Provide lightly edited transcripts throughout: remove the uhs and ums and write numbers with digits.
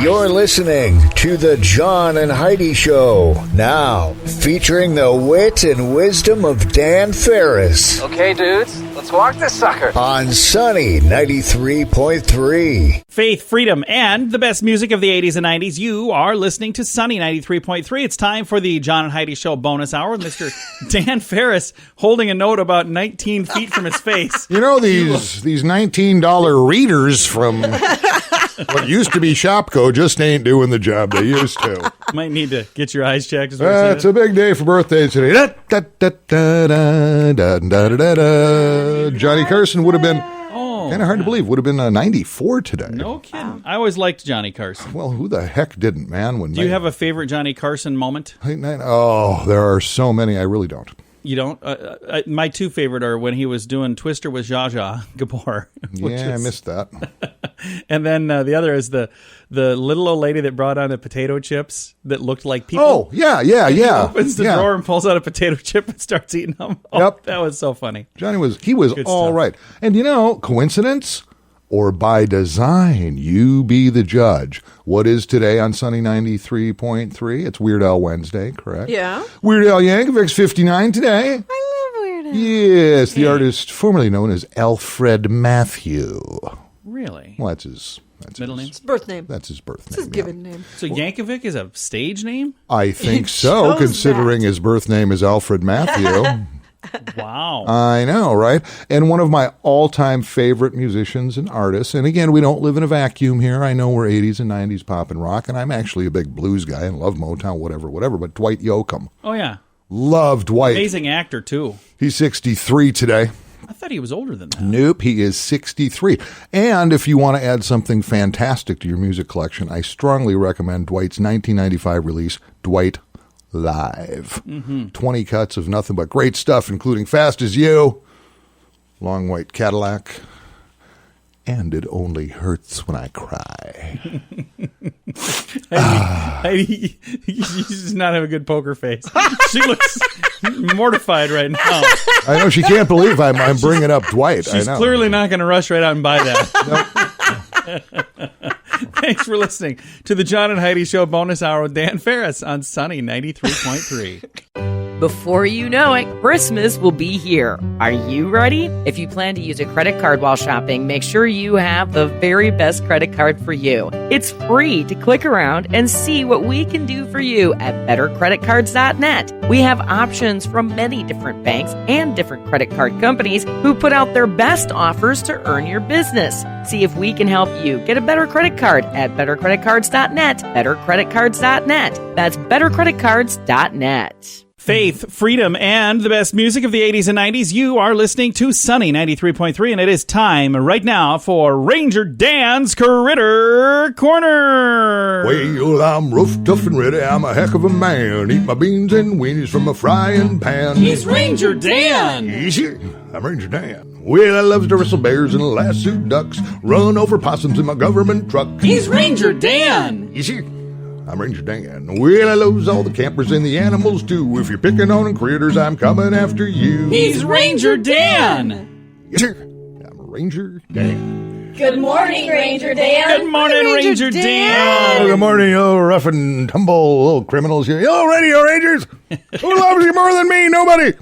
You're listening to the John and Heidi Show, now featuring the wit and wisdom of Dan Farris. Okay, dudes, let's walk this sucker. On Sunny 93.3. Faith, freedom, and the best music of the 80s and 90s. You are listening to Sunny 93.3. It's time for the John and Heidi Show bonus hour with Mr. Dan Farris holding a note about 19 feet from his face. You know, these $19 readers from what used to be Shopko just ain't doing the job they used to. Might need to get your eyes checked. It's a big day for birthdays today. Johnny Carson would have been, kind of hard to believe, would have been 94 today. No kidding. I always liked Johnny Carson. Well, who the heck didn't, man? Do you have a favorite Johnny Carson moment? Oh, there are so many. I really don't. You don't? My two favorite are when he was doing Twister with Zsa Zsa Gabor. I missed that. And then the other is the little old lady that brought on the potato chips that looked like people. Oh, yeah. He opens the drawer and pulls out a potato chip and starts eating them. Oh, yep. That was so funny. Johnny was all stuff. Right. And you know, coincidence or by design, you be the judge. What is today on Sunny 93.3? It's Weird Al Wednesday, correct? Yeah. Weird Al Yankovic's 59 today. I love Weird Al. Yes, the artist formerly known as Alfred Matthew. Really? Well, that's his middle name? His birth name. That's his birth name. It's his given name. So Yankovic is a stage name? I think so, considering his birth name is Alfred Matthew. Wow. I know, right? And one of my all-time favorite musicians and artists, and again, we don't live in a vacuum here. I know we're 80s and 90s pop and rock, and I'm actually a big blues guy and love Motown, whatever, but Dwight Yoakam. Oh, yeah. Love Dwight. Amazing actor, too. He's 63 today. I thought he was older than that. Nope, he is 63. And if you want to add something fantastic to your music collection, I strongly recommend Dwight's 1995 release, Dwight Live. 20 cuts of nothing but great stuff, including Fast As You, Long White Cadillac, and It Only Hurts When I Cry. Heidi, you does not have a good poker face. She looks mortified right now. I know, she can't believe I'm bringing up Dwight. She's I know. clearly not going to rush right out and buy that. Thanks for listening to the John and Heidi Show bonus hour with Dan Farris on Sunny 93.3. Before you know it, Christmas will be here. Are you ready? If you plan to use a credit card while shopping, make sure you have the very best credit card for you. It's free to click around and see what we can do for you at bettercreditcards.net. We have options from many different banks and different credit card companies who put out their best offers to earn your business. See if we can help you get a better credit card at bettercreditcards.net. Bettercreditcards.net. That's bettercreditcards.net. Faith, freedom, and the best music of the 80s and 90s. You are listening to Sunny 93.3, and it is time right now for Ranger Dan's Critter Corner. Well, I'm rough, tough, and ready. I'm a heck of a man. Eat my beans and weenies from a frying pan. He's Ranger Dan. Easy. I'm Ranger Dan. Well, I loves to wrestle bears and lasso ducks. Run over possums in my government truck. He's Ranger Dan. Easy. I'm Ranger Dan. Well, I loves all the campers and the animals, too. If you're picking on critters, I'm coming after you. He's Ranger Dan. Yes, sir. I'm Ranger Dan. Good morning, Ranger Dan. Good morning, Ranger Dan. Oh, good morning, you rough and tumble little criminals here. You radio rangers? Who loves you more than me? Nobody.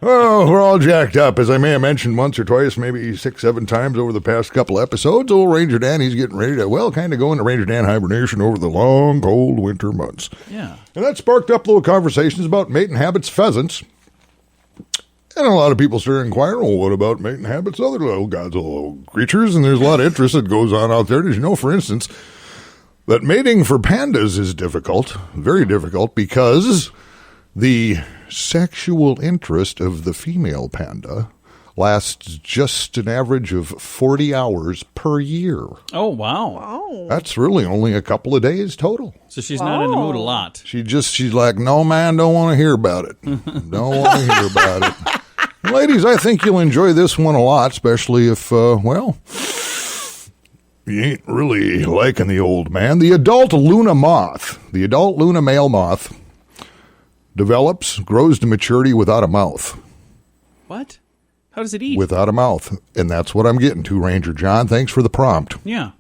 Oh, we're all jacked up, as I may have mentioned once or twice, maybe 6, 7 times over the past couple episodes. Old Ranger Dan, he's getting ready to, kind of go into Ranger Dan hibernation over the long, cold winter months. Yeah. And that sparked up little conversations about mating habits pheasants. And a lot of people started inquiring, well, what about mating habits other little creatures? And there's a lot of interest that goes on out there. Did you know, for instance, that mating for pandas is difficult, very difficult, because the sexual interest of the female panda lasts just an average of 40 hours per year. Oh, wow. That's really only a couple of days total. So she's not in the mood a lot. She's like, no, man, don't want to hear about it. Don't want to hear about it. Ladies, I think you'll enjoy this one a lot, especially if, you ain't really liking the old man. The adult Luna male moth, develops, grows to maturity without a mouth. What? How does it eat? Without a mouth. And that's what I'm getting to, Ranger John. Thanks for the prompt. Yeah.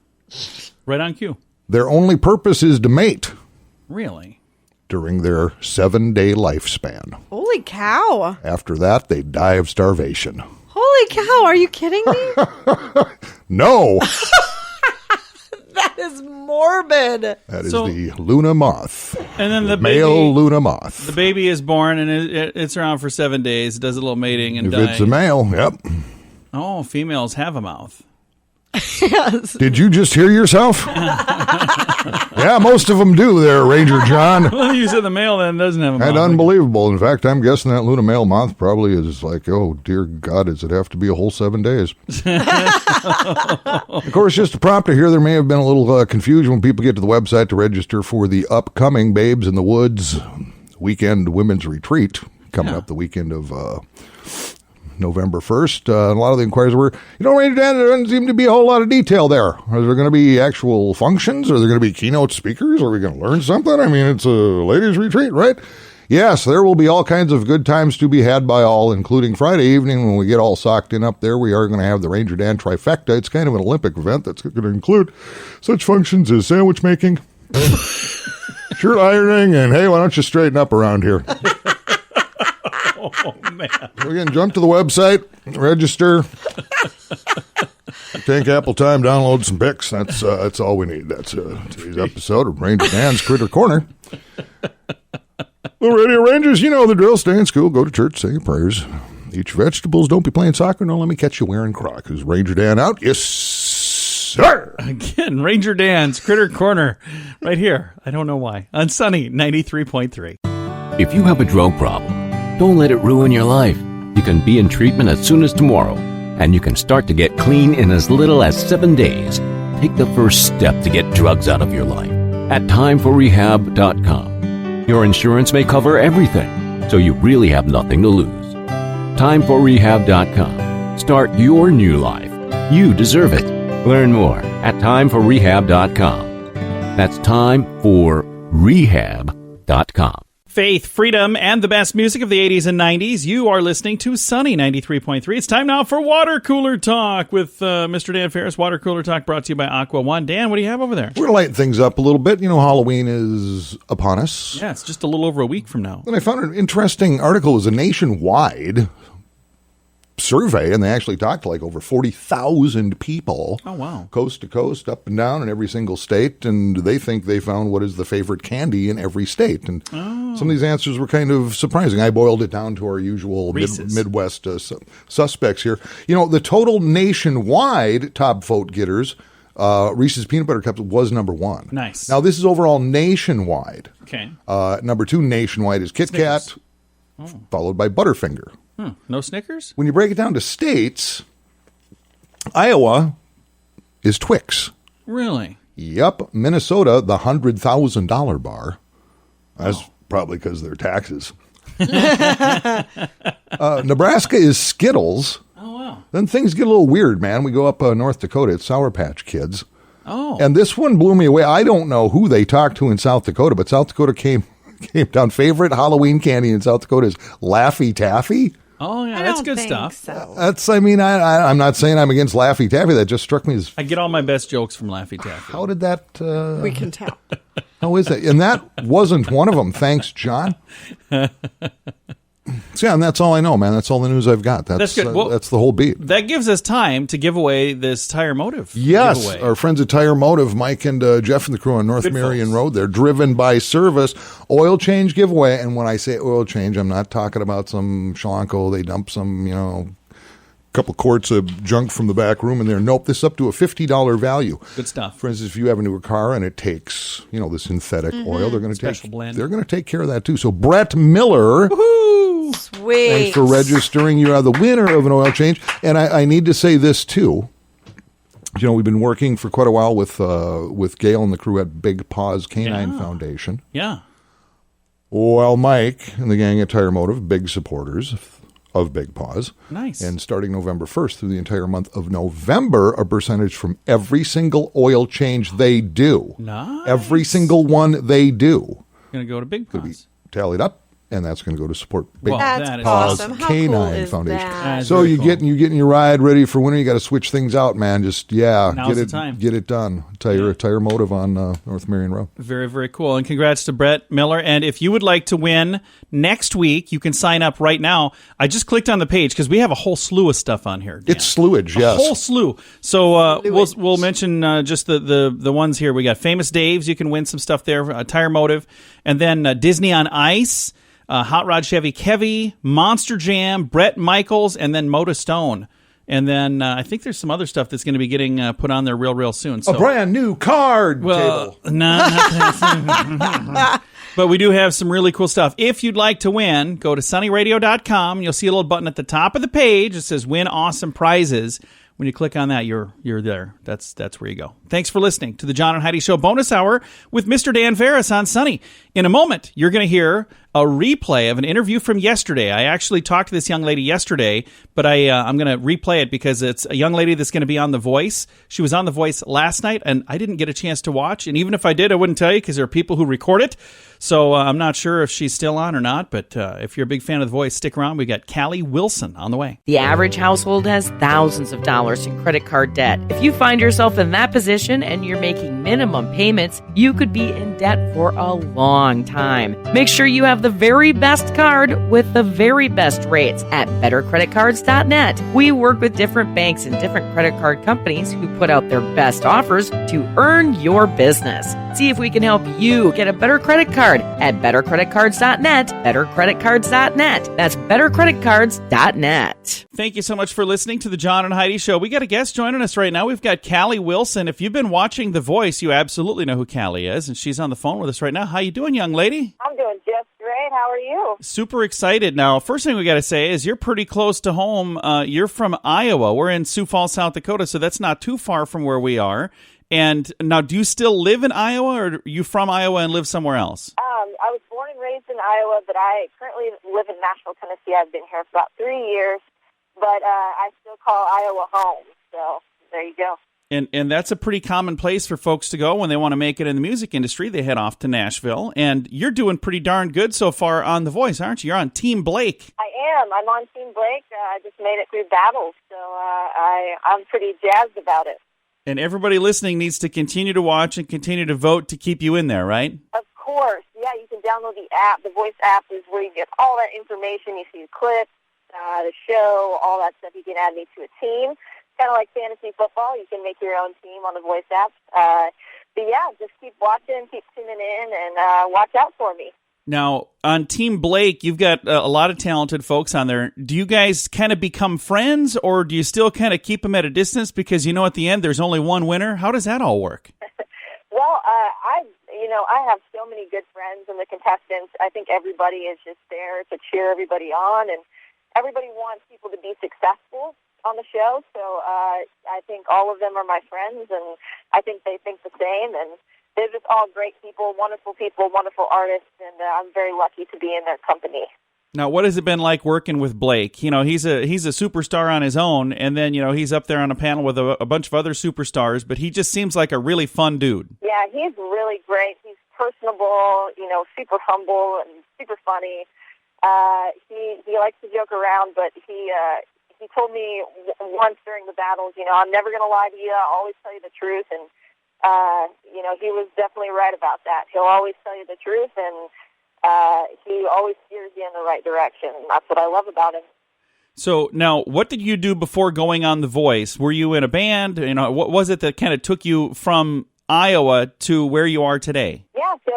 Right on cue. Their only purpose is to mate Really? during their 7-day lifespan. Holy cow. After that, they die of starvation. Holy cow. Are you kidding me? No! That is morbid. That is the Luna moth. And then the male baby, Luna moth. The baby is born, and it's around for 7 days. It does a little mating and If dies. it's a male, yep. Oh, females have a mouth. Yes. Did you just hear yourself? Yeah, most of them do there, Ranger John. Well, you said the male then doesn't have a mouth. And unbelievable. In fact, I'm guessing that Luna male moth probably is like, oh, dear God, does it have to be a whole 7 days? Of course, just a prompter here, there may have been a little confusion when people get to the website to register for the upcoming Babes in the Woods weekend women's retreat coming up the weekend of November 1st. A lot of the inquiries were, Ranger Dan, there doesn't seem to be a whole lot of detail there. Are there going to be actual functions? Are there going to be keynote speakers? Are we going to learn something? I mean, it's a ladies' retreat, right? Yes, there will be all kinds of good times to be had by all, including Friday evening when we get all socked in up there. We are going to have the Ranger Dan Trifecta. It's kind of an Olympic event that's going to include such functions as sandwich making, shirt ironing, and hey, why don't you straighten up around here? Oh, man. We can jump to the website, register, take Apple time, download some pics. That's all we need. That's today's episode of Ranger Dan's Critter Corner. Well, Radio Rangers, you know the drill. Stay in school, go to church, say your prayers, eat your vegetables, don't be playing soccer. No, let me catch you wearing Crocs. Is Ranger Dan out? Yes, sir. Again, Ranger Dan's Critter Corner right here. I don't know why. On Sunny 93.3. If you have a drug problem, don't let it ruin your life. You can be in treatment as soon as tomorrow, and you can start to get clean in as little as 7 days. Take the first step to get drugs out of your life at timeforrehab.com. Your insurance may cover everything, so you really have nothing to lose. Timeforrehab.com. Start your new life. You deserve it. Learn more at timeforrehab.com. That's timeforrehab.com. Faith, freedom, and the best music of the 80s and 90s. You are listening to Sunny 93.3. It's time now for Water Cooler Talk with Mr. Dan Farris. Water Cooler Talk brought to you by Aqua One. Dan, what do you have over there? We're going to lighten things up a little bit. Halloween is upon us. Yeah, it's just a little over a week from now. And I found an interesting article. It was a nationwide survey, and they actually talked to like over 40,000 people. Oh, wow. Coast to coast, up and down in every single state, and they think they found what is the favorite candy in every state. And some of these answers were kind of surprising. I boiled it down to our usual Midwest suspects here. The total nationwide top vote getters, Reese's Peanut Butter Cups was number one. Nice. Now, this is overall nationwide. Okay. Number two nationwide is Kit Kat, followed by Butterfinger. No Snickers? When you break it down to states, Iowa is Twix. Really? Yep. Minnesota, the $100,000 bar. That's probably because of their taxes. Nebraska is Skittles. Oh, wow. Then things get a little weird, man. We go up North Dakota. It's Sour Patch Kids. Oh. And this one blew me away. I don't know who they talked to in South Dakota, but South Dakota came down. Favorite Halloween candy in South Dakota is Laffy Taffy. Oh, yeah, I that's don't good think stuff. So. I'm not saying I'm against Laffy Taffy. That just struck me as... I get all my best jokes from Laffy Taffy. How did that... We can tell. How is that? And that wasn't one of them. Thanks, John. So, yeah, and that's all I know, man. That's all the news I've got. That's good. Well, that's the whole beat. That gives us time to give away this Tire Motive Yes, giveaway. our friends at Tire Motive, Mike and Jeff and the crew on North Good Marion folks. Road. They're driven by service. Oil change giveaway. And when I say oil change, I'm not talking about some Shalanco. They dump some, couple quarts of junk from the back room in there. Nope, this is up to a $50 value. Good stuff. For instance, if you have a newer car and it takes, the synthetic oil, they're going to Special blend. They're going to take care of that too. So Brett Miller, Sweet. thanks for registering. You are the winner of an oil change. And I need to say this too. We've been working for quite a while with Gail and the crew at Big Paws Canine Foundation. Yeah. Well, Mike and the gang at Tire Motive, big supporters of Big Paws. Nice. And starting November 1st through the entire month of November, a percentage from every single oil change they do. Nice. Every single one they do. Going to go to Big Paws. Tallied up and that's going to go to support Big Well, That's that is awesome. awesome. How Canine cool is Foundation. that? That's So very you cool. getting your ride ready for winter. You got to switch things out, man. Just Now's the get time. it done. Tire Motive on North Marion Road. Very, very cool. And congrats to Brett Miller. And if you would like to win next week, you can sign up right now. I just clicked on the page because we have a whole slew of stuff on here. Dan. It's slewage, A yes. whole slew. So we'll mention just the ones here. We got Famous Dave's. You can win some stuff there. Tire Motive. And then Disney on Ice. Hot Rod Chevy Kevy, Monster Jam, Brett Michaels, and then Moda Stone. And then I think there's some other stuff that's going to be getting put on there real soon. So, A brand new card table. not that. But we do have some really cool stuff. If you'd like to win, go to sunnyradio.com. You'll see a little button at the top of the page. It says Win Awesome Prizes. When you click on that, you're there. That's where you go. Thanks for listening to the John and Heidi Show bonus hour with Mr. Dan Farris on Sunny. In a moment, you're going to hear a replay of an interview from yesterday. I actually talked to this young lady yesterday, but I'm going to replay it because it's a young lady that's going to be on The Voice. She was on The Voice last night, and I didn't get a chance to watch. And even if I did, I wouldn't tell you because there are people who record it. So I'm not sure if she's still on or not, but if you're a big fan of The Voice, stick around. We got Callie Wilson on the way. The average household has thousands of dollars in credit card debt. If you find yourself in that position and you're making minimum payments, you could be in debt for a long time. Make sure you have the very best card with the very best rates at bettercreditcards.net. We work with different banks and different credit card companies who put out their best offers to earn your business. See if we can help you get a better credit card at bettercreditcards.net, bettercreditcards.net. That's bettercreditcards.net. Thank you so much for listening to the John and Heidi Show. We got a guest joining us right now. We've got Callie Wilson. If you've been watching The Voice, you absolutely know who Callie is, and she's on the phone with us right now. How you doing, young lady? I'm doing just great. How are you? Super excited. Now, first thing we got to say is you're pretty close to home. You're from Iowa. We're in Sioux Falls, South Dakota, so that's not too far from where we are. And now, do you still live in Iowa, or are you from Iowa and live somewhere else? I was born and raised in Iowa, but I currently live in Nashville, Tennessee. I've been here for about 3 years, but I still call Iowa home. So there you go. And that's a pretty common place for folks to go when they want to make it in the music industry. They head off to Nashville, and you're doing pretty darn good so far on The Voice, aren't you? You're on Team Blake. I am. I'm on Team Blake. I just made it through battles, so I'm pretty jazzed about it. And everybody listening needs to continue to watch and continue to vote to keep you in there, right? Of course. Yeah, you can download the app. The Voice app is where you get all that information. You see the clips, the show, all that stuff. You can add me to a team. Kind of like fantasy football. You can make your own team on the Voice app. But yeah, just keep watching, keep tuning in, and watch out for me. Now, on Team Blake, you've got a lot of talented folks on there. Do you guys kind of become friends, or do you still kind of keep them at a distance because you know at the end there's only one winner? How does that all work? Well, I have so many good friends and the contestants. I think everybody is just there to cheer everybody on, and everybody wants people to be successful on the show. So I think all of them are my friends, and I think they think the same. And they're just all great people, wonderful artists, and I'm very lucky to be in their company. Now, what has it been like working with Blake? You know, he's a superstar on his own, and then, you know, he's up there on a panel with a bunch of other superstars, but he just seems like a really fun dude. Yeah, he's really great. He's personable, super humble and super funny. He likes to joke around, but he told me once during the battles, I'm never going to lie to you. I'll always tell you the truth, and he was definitely right about that. He'll always tell you the truth, and he always steers you in the right direction. And that's what I love about him. So now, what did you do before going on The Voice? Were you in a band? What was it that kind of took you from Iowa to where you are today? Yeah, so,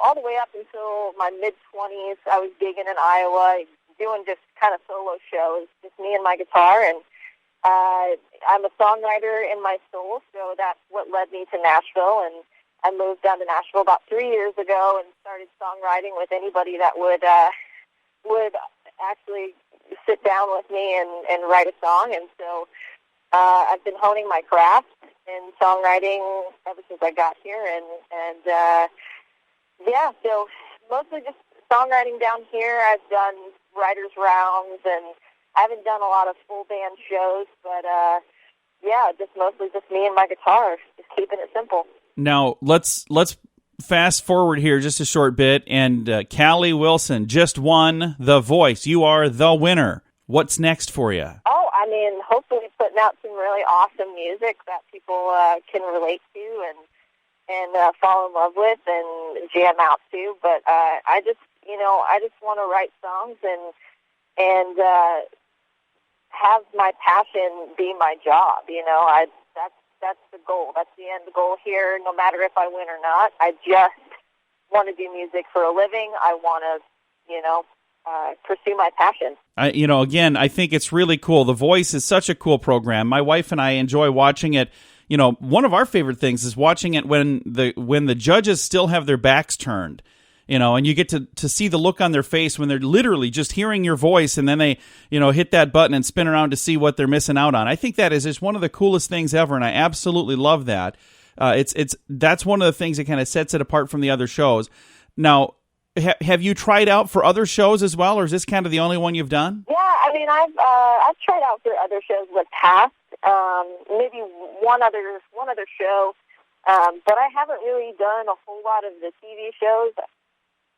all the way up until my mid-20s, I was gigging in Iowa, doing just kind of solo shows, just me and my guitar, and I'm a songwriter in my soul, so that's what led me to Nashville, and I moved down to Nashville about 3 years ago and started songwriting with anybody that would actually sit down with me and write a song, and so I've been honing my craft in songwriting ever since I got here, and so mostly just songwriting down here. I've done writers' rounds, and I haven't done a lot of full band shows, but just mostly just me and my guitar, just keeping it simple. Now, let's fast forward here just a short bit, and Callie Wilson just won The Voice. You are the winner. What's next for you? Oh, I mean, hopefully putting out some really awesome music that people can relate to and fall in love with and jam out to. But I just want to write songs and have my passion be my job. That's the goal. That's the end goal here, no matter if I win or not. I just want to do music for a living. I want to, pursue my passion. Again, I think it's really cool. The Voice is such a cool program. My wife and I enjoy watching it. One of our favorite things is watching it when the judges still have their backs turned. And you get to see the look on their face when they're literally just hearing your voice, and then they, hit that button and spin around to see what they're missing out on. I think that is just one of the coolest things ever, and I absolutely love that. That's one of the things that kind of sets it apart from the other shows. Now, have you tried out for other shows as well, or is this kind of the only one you've done? Yeah, I mean, I've tried out for other shows in the past, maybe one other show, but I haven't really done a whole lot of the TV shows.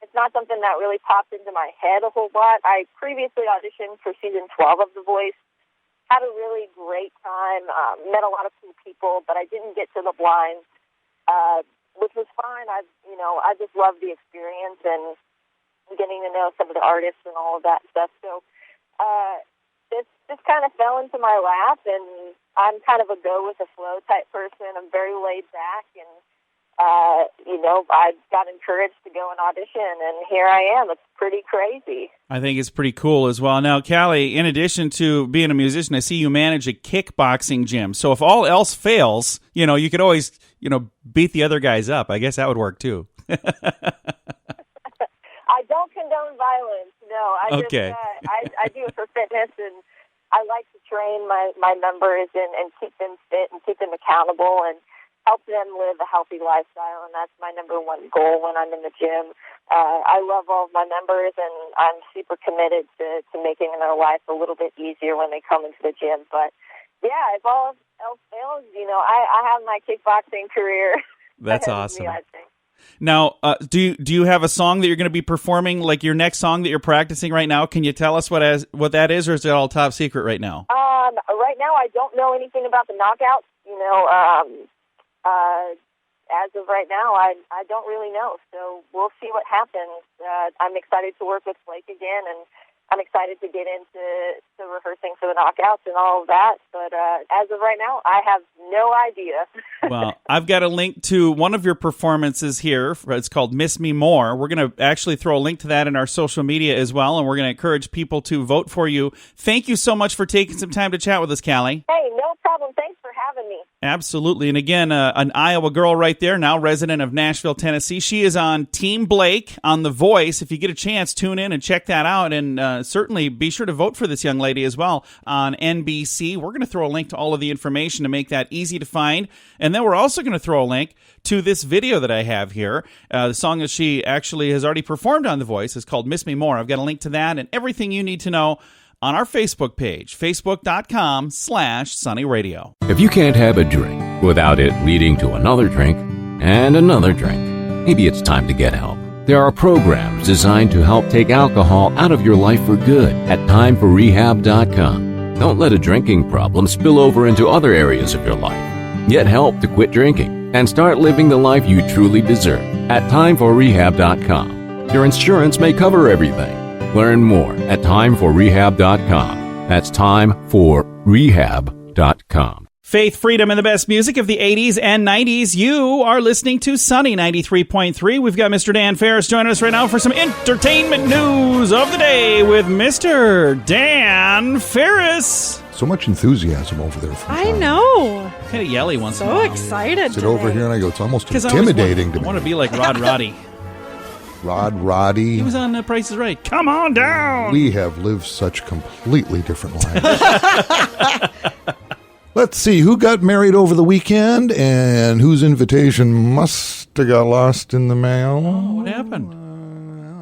It's not something that really popped into my head a whole lot. I previously auditioned for season 12 of The Voice, had a really great time, met a lot of cool people, but I didn't get to the blinds, which was fine. I just loved the experience and getting to know some of the artists and all of that stuff. So this kind of fell into my lap, and I'm kind of a go-with-the-flow type person. I'm very laid back, and I got encouraged to go and audition, and here I am. It's pretty crazy. I think it's pretty cool as well. Now, Callie, in addition to being a musician, I see you manage a kickboxing gym. So if all else fails, you could always, beat the other guys up. I guess that would work too. I don't condone violence. No, I do it for fitness, and I like to train my members and keep them fit and keep them accountable and help them live a healthy lifestyle, and that's my number one goal when I'm in the gym. I love all of my members, and I'm super committed to making their life a little bit easier when they come into the gym. But, yeah, if all else fails, I have my kickboxing career. That's awesome. I think. Now, do you have a song that you're going to be performing, like your next song that you're practicing right now? Can you tell us what that is, or is it all top secret right now? Right now, I don't know anything about the knockouts. As of right now, I don't really know. So we'll see what happens. I'm excited to work with Blake again, and I'm excited to get into rehearsing for the knockouts and all of that. But as of right now, I have no idea. Well, I've got a link to one of your performances here. It's called Miss Me More. We're going to actually throw a link to that in our social media as well, and we're going to encourage people to vote for you. Thank you so much for taking some time to chat with us, Callie. Hey, no problem. Thanks for having me. Absolutely. And again, an Iowa girl right there, now resident of Nashville, Tennessee. She is on Team Blake on The Voice. If you get a chance, tune in and check that out. And certainly be sure to vote for this young lady as well on NBC. We're going to throw a link to all of the information to make that easy to find. And then we're also going to throw a link to this video that I have here. The song that she actually has already performed on The Voice is called Miss Me More. I've got a link to that and everything you need to know on our Facebook page, facebook.com/sunnyradio. If you can't have a drink without it leading to another drink and another drink, maybe it's time to get help. There are programs designed to help take alcohol out of your life for good at timeforrehab.com. Don't let a drinking problem spill over into other areas of your life. Get help to quit drinking and start living the life you truly deserve at timeforrehab.com. Your insurance may cover everything. Learn more at timeforrehab.com. That's timeforrehab.com. Faith, freedom, and the best music of the 80s and 90s. You are listening to Sunny 93.3. We've got Mr. Dan Farris joining us right now for some entertainment news of the day with Mr. Dan Farris. So much enthusiasm over there. I know. Kind of yelly once in a while. So excited. Sit over here and I go, it's almost intimidating to me. I want to be like Rod Roddy. Roddy. He was on Price is Right. Come on down. We have lived such completely different lives. Let's see, who got married over the weekend and whose invitation must have got lost in the mail? Oh, what happened? I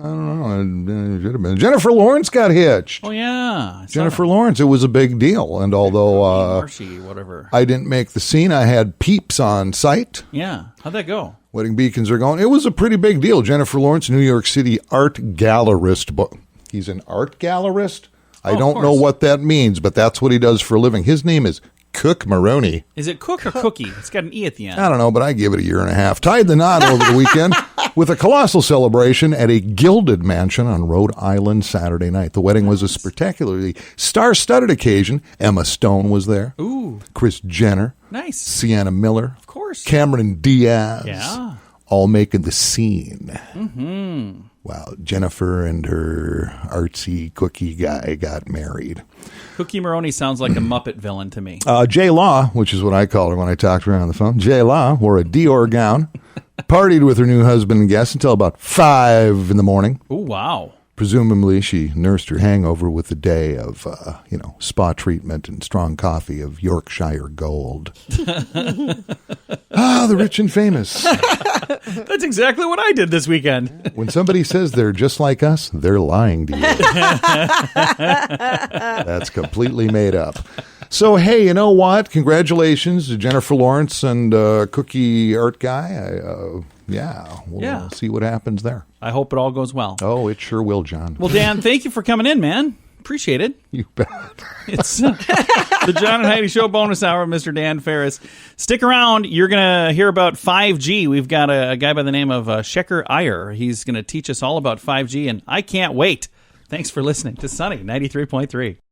don't know. It should have been. Jennifer Lawrence got hitched. Oh, yeah. Jennifer Lawrence, it was a big deal. And although Marshy, whatever. I didn't make the scene, I had peeps on site. Yeah. How'd that go? Wedding beacons are going. It was a pretty big deal. Jennifer Lawrence, New York City art gallerist. He's an art gallerist? I don't know what that means, but that's what he does for a living. His name is Cook Maroney. Is it Cook or Cookie? It's got an E at the end. I don't know, but I give it a year and a half. Tied the knot over the weekend with a colossal celebration at a gilded mansion on Rhode Island Saturday night. The wedding was a spectacularly star-studded occasion. Emma Stone was there. Ooh. Kris Jenner. Nice. Sienna Miller. Of course. Cameron Diaz. Yeah. All making the scene. Mm-hmm. Wow. Jennifer and her artsy cookie guy got married. Cookie Maroney sounds like a Muppet villain to me. J. Law, which is what I called her when I talked to her on the phone. J. Law wore a Dior gown, partied with her new husband and guests until about 5 in the morning. Oh, wow. Presumably, she nursed her hangover with a day of, spa treatment and strong coffee of Yorkshire Gold. The rich and famous. That's exactly what I did this weekend. When somebody says they're just like us, they're lying to you. That's completely made up. So, hey, you know what? Congratulations to Jennifer Lawrence and Cookie Art Guy. We'll see what happens there. I hope it all goes well. Oh, it sure will, John. Well, Dan, thank you for coming in, man. Appreciate it. You bet. It's the John and Heidi Show bonus hour, Mr. Dan Farris. Stick around. You're going to hear about 5G. We've got a guy by the name of Shekhar Iyer. He's going to teach us all about 5G, and I can't wait. Thanks for listening to Sunny 93.3.